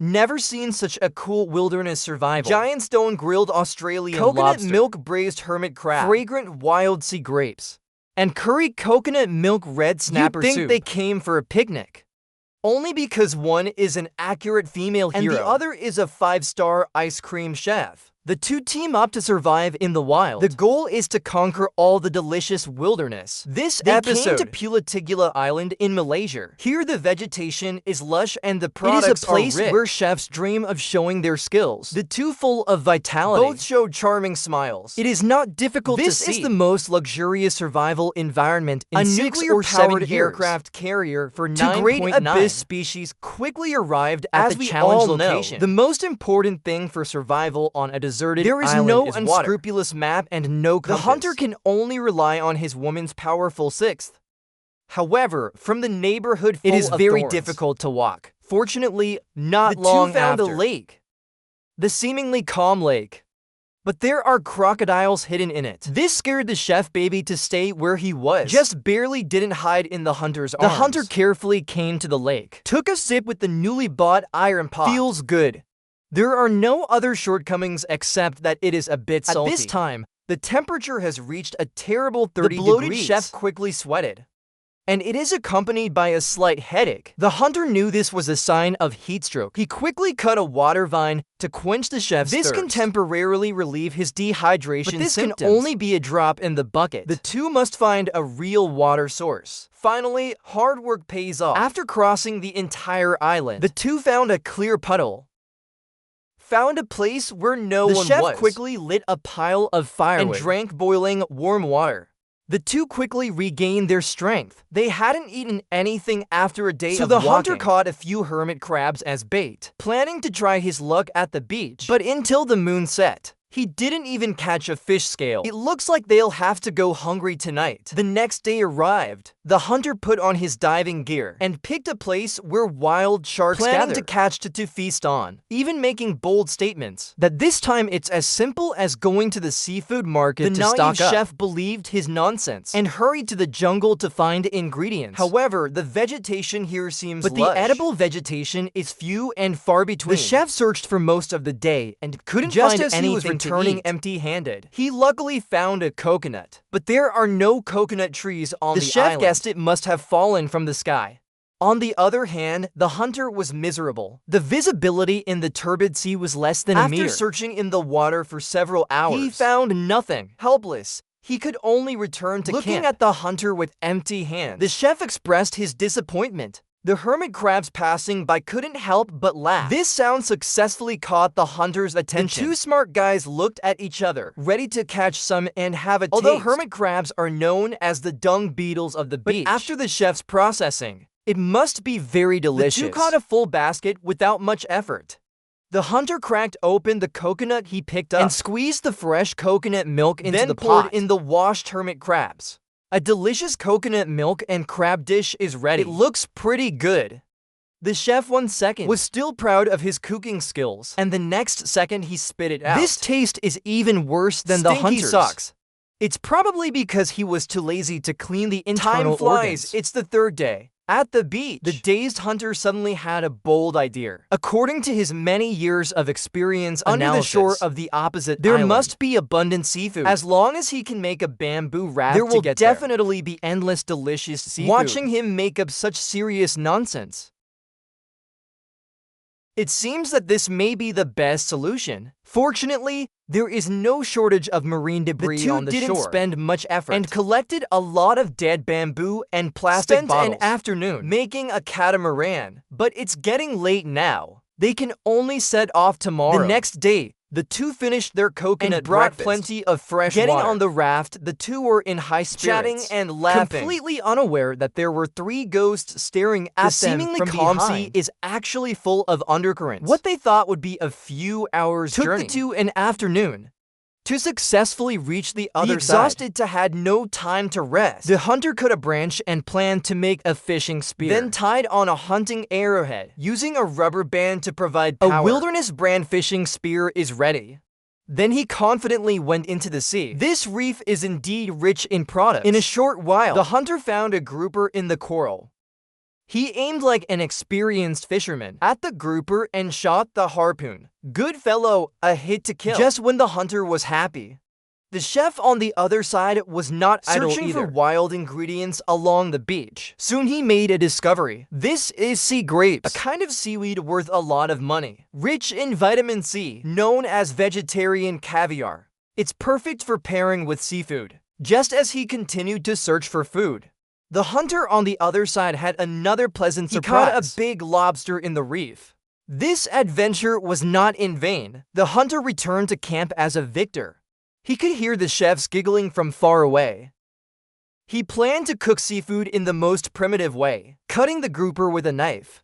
Never seen such a cool wilderness survival. Giant stone grilled Australian coconut lobster. Milk braised hermit crab. Fragrant wild sea grapes. And curried coconut milk red snapper soup. You'd think they came for a picnic. Only because one is an accurate female hero and the other is a 5-star ice cream chef. The two team up to survive in the wild. The goal is to conquer all the delicious wilderness. They came to Providenciales Island in Malaysia. Here the vegetation is lush and the products are rich. It is a place where chefs dream of showing their skills. The two full of vitality. Both showed charming smiles. It is not difficult to see. This is the most luxurious survival environment in 6 or 7 years. Aircraft carrier for 9.9. Two great abyss species quickly arrived at the challenge location. The most important thing for survival on a there is no unscrupulous map and no compass. The hunter can only rely on his woman's powerful sixth. However, from the neighborhood full of thorns, it is very difficult to walk. Fortunately, not long after, the two found a lake. The seemingly calm lake. But there are crocodiles hidden in it. This scared the chef baby to stay where he was. Just barely didn't hide in the hunter's arms. The hunter carefully came to the lake. Took a sip with the newly bought iron pot. Feels good. There are no other shortcomings except that it is a bit salty. At this time, the temperature has reached a terrible 30 degrees. The bloated chef quickly sweated. And it is accompanied by a slight headache. The hunter knew this was a sign of heat stroke. He quickly cut a water vine to quench the chef's thirst. This can temporarily relieve his dehydration symptoms. But this can only be a drop in the bucket. The two must find a real water source. Finally, hard work pays off. After crossing the entire island, the two found a clear puddle. Found a place where no one was. The chef quickly lit a pile of firewood and drank boiling warm water. The two quickly regained their strength. They hadn't eaten anything after a day of walking. So the hunter caught a few hermit crabs as bait, planning to try his luck at the beach. But until the moon set, he didn't even catch a fish scale. It looks like they'll have to go hungry tonight. The next day arrived. The hunter put on his diving gear and picked a place where wild sharks gathered to catch to feast on, even making bold statements that this time it's as simple as going to the seafood market to stock up. The naive chef believed his nonsense and hurried to the jungle to find ingredients. However, the vegetation here seems lush. But the edible vegetation is few and far between. The chef searched for most of the day and couldn't find anything. Returning empty-handed. He luckily found a coconut, but there are no coconut trees on the island. The chef guessed it must have fallen from the sky. On the other hand, the hunter was miserable. The visibility in the turbid sea was less than a meter. After searching in the water for several hours, he found nothing. Helpless, he could only return to camp. Looking at the hunter with empty hands, the chef expressed his disappointment. The hermit crabs passing by couldn't help but laugh. This sound successfully caught the hunter's attention. The two smart guys looked at each other, ready to catch some and have a taste. Although hermit crabs are known as the dung beetles of the beach, after the chef's processing, it must be very delicious. The two caught a full basket without much effort. The hunter cracked open the coconut he picked up and squeezed the fresh coconut milk into the pot. Then poured in the washed hermit crabs. A delicious coconut milk and crab dish is ready. It looks pretty good. The chef 1 second was still proud of his cooking skills, and the next second he spit it out. This taste is even worse than the hunter's. Sucks. It's probably because he was too lazy to clean the internal organs. Time flies. It's the third day. At the beach, the dazed hunter suddenly had a bold idea. According to his many years of experience under the shore of the opposite island, there must be abundant seafood. As long as he can make a bamboo raft there will definitely be endless delicious seafood. Watching him make up such serious nonsense, it seems that this may be the best solution. Fortunately, there is no shortage of marine debris on the shore. The two didn't spend much effort and collected a lot of dead bamboo and plastic bottles. Spent an afternoon making a catamaran, but it's getting late now. They can only set off tomorrow. The next day, the two finished their coconut and brought plenty of fresh water. Getting on the raft, the two were in high spirits, chatting and laughing, completely unaware that there were 3 ghosts staring at them from behind. The seemingly calm sea is actually full of undercurrents. What they thought would be a few hours' journey took the two an afternoon to successfully reach the other side. The exhausted two had no time to rest. The hunter cut a branch and planned to make a fishing spear, then tied on a hunting arrowhead, using a rubber band to provide power. A wilderness brand fishing spear is ready. Then he confidently went into the sea. This reef is indeed rich in products. In a short while, the hunter found a grouper in the coral. He aimed like an experienced fisherman at the grouper and shot the harpoon. Good fellow, a hit to kill. Just when the hunter was happy. The chef on the other side was not idle either. Searching for wild ingredients along the beach. Soon he made a discovery. This is sea grapes, a kind of seaweed worth a lot of money. Rich in vitamin C, known as vegetarian caviar. It's perfect for pairing with seafood. Just as he continued to search for food, the hunter on the other side had another pleasant surprise. He caught a big lobster in the reef. This adventure was not in vain. The hunter returned to camp as a victor. He could hear the chefs giggling from far away. He planned to cook seafood in the most primitive way, cutting the grouper with a knife.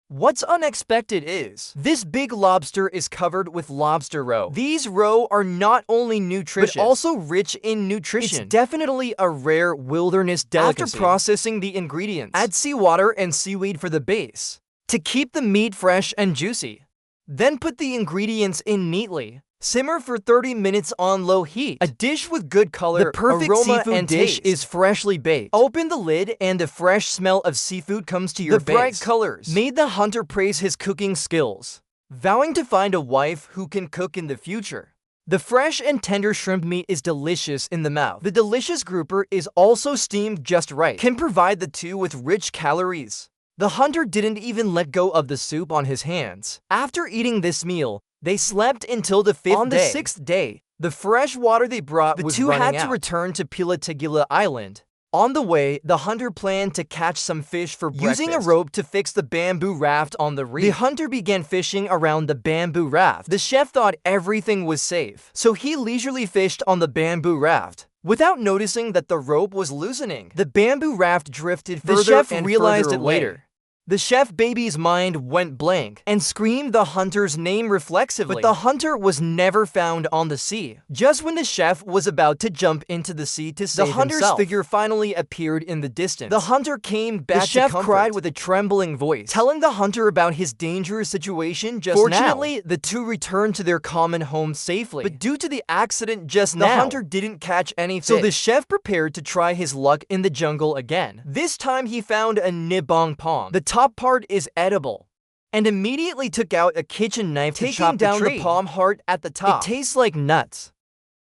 What's unexpected is, this big lobster is covered with lobster roe. These roe are not only nutritious, but also rich in nutrition. It's definitely a rare wilderness delicacy. After processing the ingredients, add seawater and seaweed for the base, to keep the meat fresh and juicy. Then put the ingredients in neatly. Simmer for 30 minutes on low heat. A dish with good color, the perfect aroma, seafood and dish taste is freshly baked. Open the lid and the fresh smell of seafood comes to your face. The bright colors made the hunter praise his cooking skills, vowing to find a wife who can cook in the future. The fresh and tender shrimp meat is delicious in the mouth. The delicious grouper is also steamed just right, can provide the two with rich calories. The hunter didn't even let go of the soup on his hands. After eating this meal, they slept until the 5th day. On the 6th day, the fresh water they brought was running out. The two had to return to Providenciales Island. On the way, the hunter planned to catch some fish for breakfast. Using a rope to fix the bamboo raft on the reef, the hunter began fishing around the bamboo raft. The chef thought everything was safe, so he leisurely fished on the bamboo raft, without noticing that the rope was loosening. The bamboo raft drifted further and further away. The chef realized it later. The chef baby's mind went blank and screamed the hunter's name reflexively. But the hunter was never found on the sea. Just when the chef was about to jump into the sea to save himself, the hunter's figure finally appeared in the distance. The hunter came back. The chef cried with a trembling voice, telling the hunter about his dangerous situation just now. Fortunately, the two returned to their common home safely. But due to the accident just now, the hunter didn't catch any fish. So the chef prepared to try his luck in the jungle again. This time he found a nibong palm. The top part is edible, and immediately took out a kitchen knife to chop down the palm heart at the top. It tastes like nuts,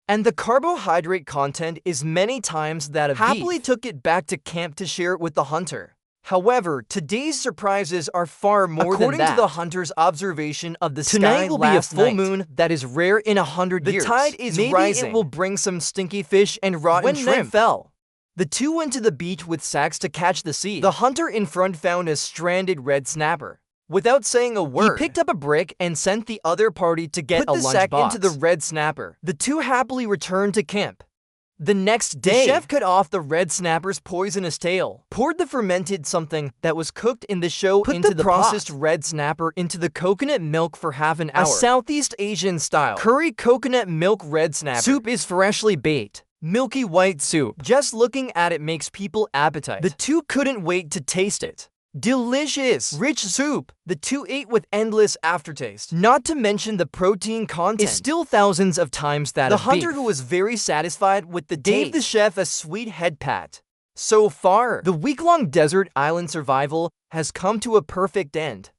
and the carbohydrate content is many times that of beef. Happily took it back to camp to share it with the hunter. However, today's surprises are far more than that. According to the hunter's observation of the sky tonight will be a full moon that is rare in 100 years. The tide is rising. Maybe it will bring some stinky fish and rotten shrimp. When night fell, the two went to the beach with sacks to catch the sea. The hunter in front found a stranded red snapper. Without saying a word, he picked up a brick and sent the other party to get a lunchbox. Put the sack into the red snapper. The two happily returned to camp. The next day, the chef cut off the red snapper's poisonous tail, poured the fermented something that was cooked in the show into the processed red snapper into the coconut milk for half an hour. A Southeast Asian style curried coconut milk red snapper. Soup is freshly baked. Milky white soup. Just looking at it makes people appetite. The two couldn't wait to taste it. Delicious, rich soup. The two ate with endless aftertaste. Not to mention the protein content is still thousands of times that of beef. The hunter, who was very satisfied with the taste, gave the chef a sweet head pat. So far, the week-long desert island survival has come to a perfect end.